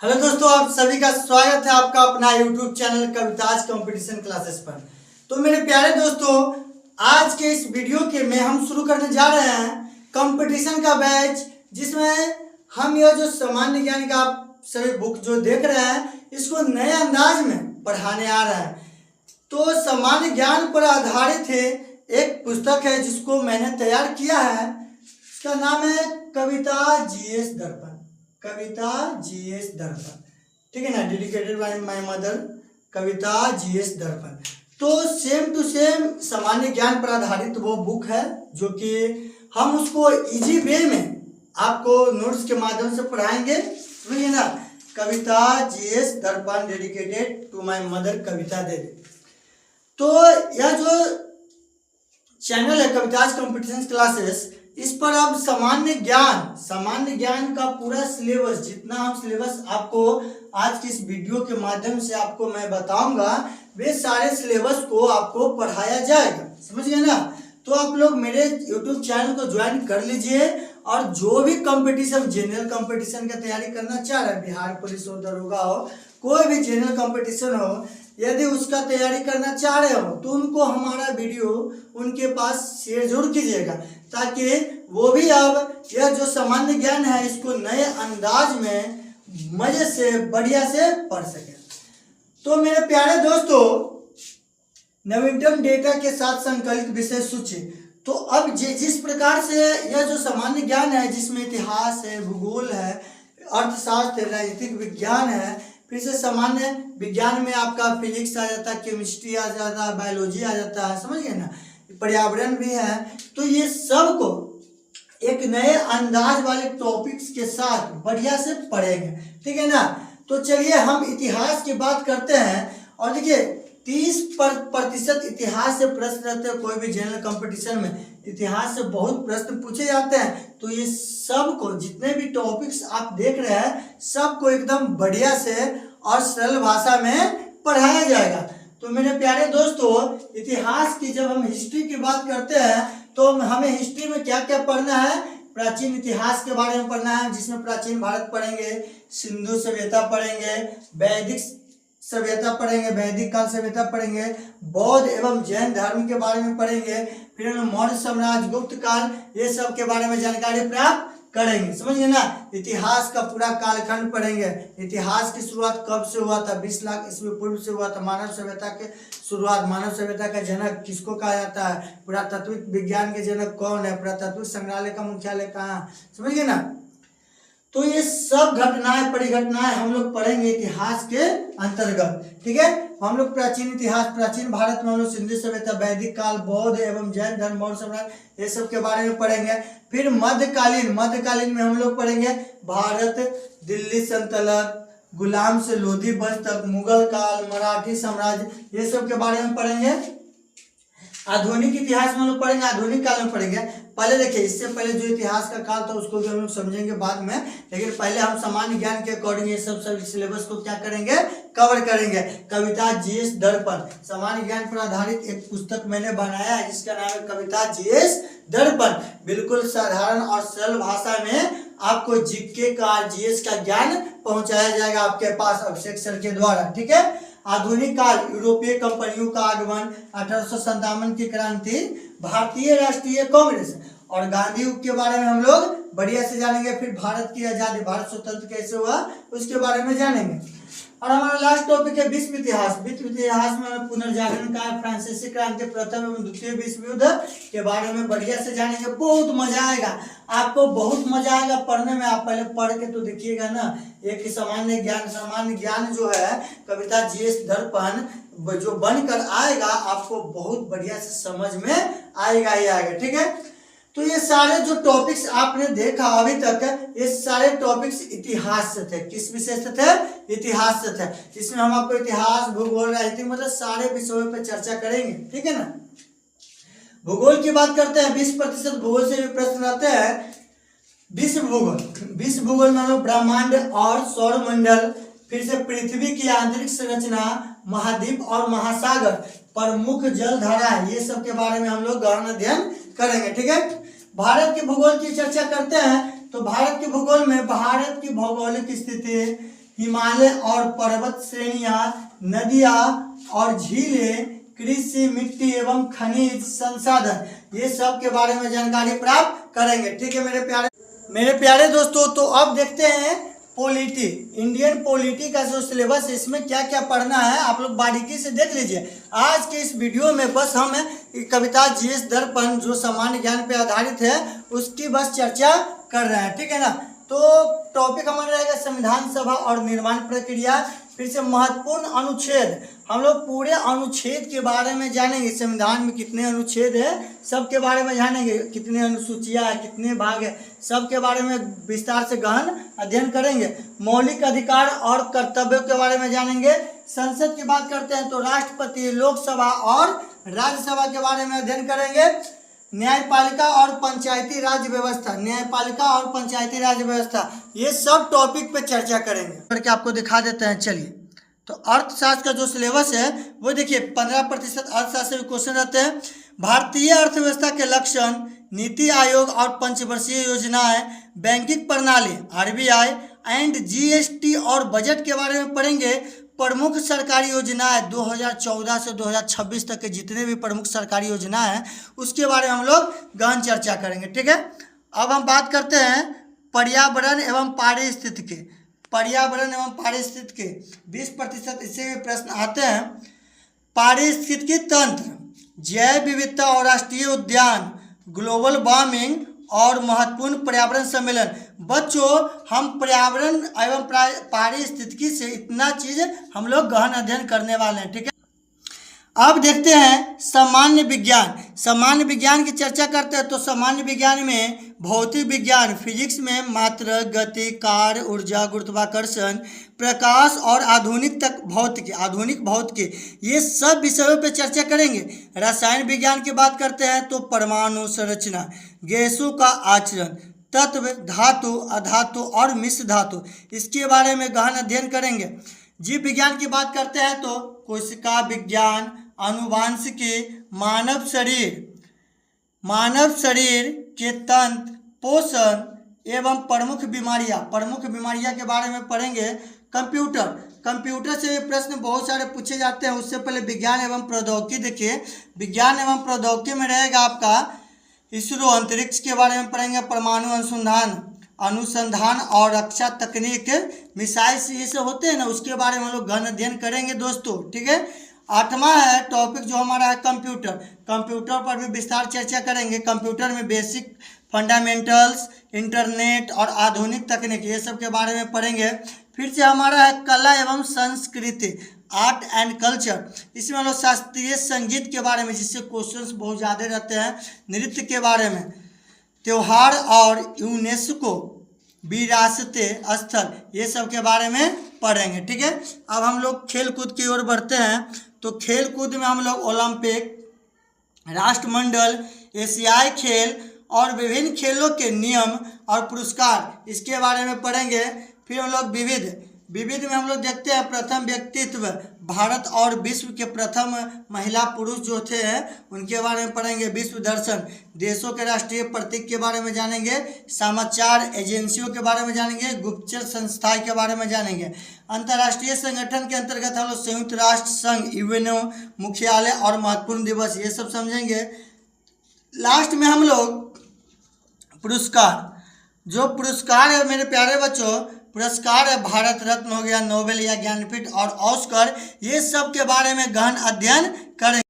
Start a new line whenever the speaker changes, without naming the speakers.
Hello दोस्तों, आप सभी का स्वागत है आपका अपना YouTube channel Kavita's competition classes पर। तो मेरे प्यारे दोस्तों, आज के इस वीडियो के में हम शुरू करने जा रहे हैं कंपटीशन का बैच, जिसमें हम यह जो सामान्य ज्ञान का आप सभी बुक जो देख रहे हैं इसको नए अंदाज में पढ़ाने आ रहा है। तो सामान्य ज्ञान पर आधारित है एक पुस्तक है जिसको मैंने तैयार किया है। इसका नाम है कविता जीएस दर्पण। कविता जीएस दर्पण, ठीक है ना, dedicated by my mother, Kavita GS Darpan. तो सेम टू सेम सामान्य ज्ञान पर आधारित वो बुक है जो कि हम उसको इजी वे में आपको नोट्स के माध्यम से पढ़ाएंगे, समझिए ना। कविता जीएस दर्पण डेडिकेटेड टू माय मदर कविता देवी। तो यह जो चैनल है कविताज कंपटीशन क्लासेस, इस पर अब सामान्य ज्ञान का पूरा सिलेबस, जितना हम सिलेबस आपको आज की इस वीडियो के माध्यम से आपको मैं बताऊंगा, वे सारे सिलेबस को आपको पढ़ाया जाएगा, समझ गए ना। तो आप लोग मेरे YouTube चैनल को ज्वाइन कर लीजिए और जो भी कंपटीशन, जनरल कंपटीशन का तैयारी करना चाह रहे हैं, बिहार पुलिस हो, दरोगा हो, कोई भी जनरल कंपटीशन हो, यदि उसका तैयारी करना चाह रहे हो तो उनको हमारा वीडियो उनके पास शेयर जरूर कीजिएगा, ताकि वो भी अब यह जो सामान्य ज्ञान है इसको नए अंदाज में मजे से बढ़िया से पढ़ सके। तो मेरे प्यारे दोस्तों, नवीनतम डेटा के साथ संकलित विषय सूची। तो अब जिस प्रकार से यह जो सामान्य ज्ञान है, जिसमें इतिहास है, भूगोल है, अर्थशास्त्र है, राजनीतिक विज्ञान है, फिर से सामान्य विज्ञान में आपका फिजिक्स आ जाता है, केमिस्ट्री आ जाता है, बायोलॉजी आ जाता है, समझ गए ना, पर्यावरण भी है। तो ये सब को एक नए अंदाज वाले टॉपिक्स के साथ बढ़िया से पढ़ेंगे, ठीक है ना। तो चलिए हम इतिहास की बात करते हैं। और देखिए 30% इतिहास से प्रश्न रहते हैं। कोई भी जनरल कंपटीशन में इतिहास से बहुत प्रश्न पूछे जाते हैं। तो ये सब को, जितने भी टॉपिक्स आप देख रहे हैं, सबको एकदम बढ़िया से और सरल भाषा में पढ़ाया जाएगा। तो मेरे प्यारे दोस्तों, इतिहास की जब हम हिस्ट्री की बात करते हैं तो हमें हिस्ट्री में क्या क्या पढ़ना है, प्राचीन इतिहास के बारे में पढ़ना है, जिसमें प्राचीन भारत पढ़ेंगे, सिंधु सभ्यता पढ़ेंगे, वैदिक सभ्यता पढ़ेंगे, वैदिक काल सभ्यता पढ़ेंगे, बौद्ध एवं जैन धर्म के बारे में पढ़ेंगे, फिर हम मौर्य साम्राज्य, गुप्त काल, ये सब के बारे में जानकारी प्राप्त करेंगे, समझिए ना। इतिहास का पूरा कालखंड पढ़ेंगे। इतिहास की शुरुआत कब से हुआ था, 20 लाख ईस्वी पूर्व से हुआ था। मानव सभ्यता के शुरुआत, मानव सभ्यता का जनक किसको कहा जाता है, पुरातात्विक विज्ञान के जनक कौन है, पुरातात्विक संग्रहालय का मुख्यालय कहाँ, समझिए ना। तो ये सब घटनाएं, परिघटनाएं हम लोग पढ़ेंगे इतिहास के अंतर्गत, ठीक है। हम लोग प्राचीन इतिहास, प्राचीन भारत में हम लोग सिंधु सभ्यता, वैदिक काल, बौद्ध एवं जैन धर्म, मौर्य साम्राज्य, ये सब के बारे में पढ़ेंगे। फिर मध्यकालीन में हम लोग पढ़ेंगे भारत, दिल्ली सल्तनत, गुलाम से लोधी वंश तक, मुगल काल, मराठी साम्राज्य, ये सब के बारे में पढ़ेंगे। आधुनिक इतिहास में हम लोग पढ़ेंगे, आधुनिक काल में पढ़ेंगे। पहले देखिए, इससे पहले जो इतिहास का काल था उसको भी हम लोग समझेंगे बाद में, लेकिन पहले हम सामान्य ज्ञान के अकॉर्डिंग ये सब सिलेबस को क्या करेंगे, कवर करेंगे। कविता जीएस दर्पण, सामान्य ज्ञान पर आधारित एक पुस्तक मैंने बनाया है जिसका नाम है कविता जीएस दर्पण। बिल्कुल साधारण और सरल भाषा में आपको जीके का, जीएस का ज्ञान पहुंचाया जाएगा आपके पास अभिषेक सर के द्वारा, ठीक है। आधुनिक काल, यूरोपीय कंपनियों का आगमन, 1857 की क्रांति, भारतीय राष्ट्रीय कांग्रेस और गांधी युग के बारे में हम लोग बढ़िया से जानेंगे। फिर भारत की आजादी, भारत स्वतंत्र कैसे हुआ, उसके बारे में जानेंगे। और हमारा लास्ट टॉपिक है विश्व इतिहास। विश्व इतिहास में पुनर्जागरण काल, फ्रांसीसी क्रांति, प्रथम एवं द्वितीय विश्व युद्ध के बारे में बढ़िया से जानेंगे। बहुत मजा आएगा आपको, बहुत मजा आएगा पढ़ने में। आप पहले पढ़ के तो देखिएगा ना। एक सामान्य ज्ञान जो है कविता जीएस दर्पण जो बनकर आएगा, आपको बहुत बढ़िया से समझ में आएगा ही आएगा, ठीक है। तो ये सारे जो टॉपिक्स आपने देखा अभी तक, ये सारे टॉपिक्स इतिहास से थे। किस विषय से थे, इतिहास से थे। इसमें हम आपको इतिहास, भूगोल, राजनीति, मतलब सारे विषयों पर चर्चा करेंगे, ठीक है ना। भूगोल की बात करते हैं, 20% भूगोल से भी प्रश्न आते हैं। विश्व भूगोल में हम लोग ब्रह्मांड और सौरमंडल, फिर से पृथ्वी की आंतरिक संरचना, महाद्वीप और महासागर, प्रमुख जलधारा, ये सब के बारे में हम लोग गहन अध्ययन करेंगे, ठीक है। भारत के भूगोल की चर्चा करते हैं तो भारत के भूगोल में भारत की भौगोलिक स्थिति, हिमालय और पर्वत श्रेणियां, नदियां और झीलें, कृषि, मिट्टी एवं खनिज संसाधन, ये सब के बारे में जानकारी प्राप्त करेंगे। ठीक है मेरे प्यारे दोस्तों, तो अब देखते हैं पॉलिटी, इंडियन पॉलिटी का जो सिलेबस है इसमें क्या क्या पढ़ना है आप लोग बारीकी से देख लीजिए। आज के इस वीडियो में बस हम कविता जीएस दर्पण जो सामान्य ज्ञान पे आधारित है उसकी बस चर्चा कर रहे हैं। ठीक है ना। तो टॉपिक हमारा रहेगा संविधान सभा और निर्माण प्रक्रिया, फिर से महत्वपूर्ण अनुच्छेद, हम लोग पूरे अनुच्छेद के बारे में जानेंगे। संविधान में कितने अनुच्छेद है सब के बारे में जानेंगे, कितने अनुसूचियां है, कितने भाग है, सब के बारे में विस्तार से गहन अध्ययन करेंगे। मौलिक अधिकार और कर्तव्यों के बारे में जानेंगे। संसद की बात करते हैं तो राष्ट्रपति, लोकसभा और राज्यसभा के बारे में अध्ययन करेंगे। न्यायपालिका और पंचायती राज व्यवस्था, न्यायपालिका और पंचायती राज व्यवस्था, ये सब टॉपिक पे चर्चा करेंगे। करके आपको दिखा देते हैं। चलिए, तो अर्थशास्त्र का जो सिलेबस है वो देखिए 15% अर्थशास्त्र के क्वेश्चन रहते हैं। भारतीय अर्थव्यवस्था के लक्षण, नीति आयोग और पंचवर्षीय योजनाएं, बैंकिंग प्रणाली आरबीआई एंड जीएसटी और बजट के बारे में पढ़ेंगे। प्रमुख सरकारी योजनाएं 2014 से 2026 तक के जितने भी प्रमुख सरकारी योजनाएं हैं उसके बारे में हम लोग गहन चर्चा करेंगे। ठीक है। अब हम बात करते हैं पर्यावरण एवं पारिस्थितिकी, पर्यावरण एवं पारिस्थितिकी 20% इससे भी प्रश्न आते हैं। पारिस्थितिकी तंत्र, जैव विविधता और राष्ट्रीय उद्यान, ग्लोबल वार्मिंग और महत्वपूर्ण पर्यावरण सम्मेलन। बच्चों, हम पर्यावरण एवं पारिस्थितिकी से इतना चीज हम लोग गहन अध्ययन करने वाले हैं। ठीक है। अब देखते हैं सामान्य विज्ञान। सामान्य विज्ञान की चर्चा करते हैं तो सामान्य विज्ञान में भौतिक विज्ञान, फिजिक्स में मात्रा, गति, कार्य, ऊर्जा, गुरुत्वाकर्षण, प्रकाश और आधुनिक तक भौतिकी, आधुनिक भौतिकी, ये सब विषयों पे चर्चा करेंगे। रसायन विज्ञान की बात करते हैं तो परमाणु संरचना, गैसों का आचरण, तत्व, धातु, अधातु और मिश्र धातु, इसके बारे में गहन अध्ययन करेंगे। जीव विज्ञान की बात करते हैं तो कोशिका विज्ञान, आनुवांशिकी, मानव शरीर के तंत्र, पोषण एवं प्रमुख बीमारियां के बारे में पढ़ेंगे। कंप्यूटर से प्रश्न बहुत सारे पूछे जाते हैं। उससे पहले विज्ञान एवं प्रौद्योगिकी देखिए। विज्ञान एवं प्रौद्योगिकी में रहेगा आपका इसरो, अंतरिक्ष के बारे में पढ़ेंगे। परमाणु अनुसंधान और रक्षा तकनीक, मिसाइल्स ये सब होते हैं ना, उसके बारे में हम लोग गहन अध्ययन करेंगे दोस्तों। ठीक है। 8वां है टॉपिक जो हमारा है कंप्यूटर पर भी विस्तार चर्चा करेंगे। कंप्यूटर में बेसिक, फंडामेंटल्स, इंटरनेट और आधुनिक तकनीक, ये सब के बारे में पढ़ेंगे। फिर से हमारा है कला एवं संस्कृति, आर्ट एंड कल्चर, इसमें हम लोग शास्त्रीय संगीत के बारे में, जिससे क्वेश्चंस बहुत ज़्यादा रहते हैं। नृत्य के बारे में, त्योहार और यूनेस्को विरासत स्थल, ये सब के बारे में पढ़ेंगे। ठीक है। अब हम लोग खेल कूद की ओर बढ़ते हैं तो खेल कूद में हम लोग ओलंपिक, राष्ट्रमंडल, एशियाई खेल और विभिन्न खेलों के नियम और पुरस्कार, इसके बारे में पढ़ेंगे। फिर हम लोग विविध में हम लोग देखते हैं प्रथम व्यक्तित्व, भारत और विश्व के प्रथम महिला पुरुष जो थे उनके बारे में पढ़ेंगे। विश्व दर्शन, देशों के राष्ट्रीय प्रतीक के बारे में जानेंगे। समाचार एजेंसियों के बारे में जानेंगे। गुप्तचर संस्थाएं के बारे में जानेंगे। अंतर्राष्ट्रीय संगठन के अंतर्गत हम लोग संयुक्त राष्ट्र संघ, यूएनओ मुख्यालय और महत्वपूर्ण दिवस, ये सब समझेंगे। लास्ट में हम लोग पुरस्कार, जो पुरस्कार है मेरे प्यारे बच्चों, पुरस्कार है भारत रत्न हो गया, नोबेल या ज्ञानपीठ और ऑस्कर, ये सब के बारे में गहन अध्ययन करेंगे।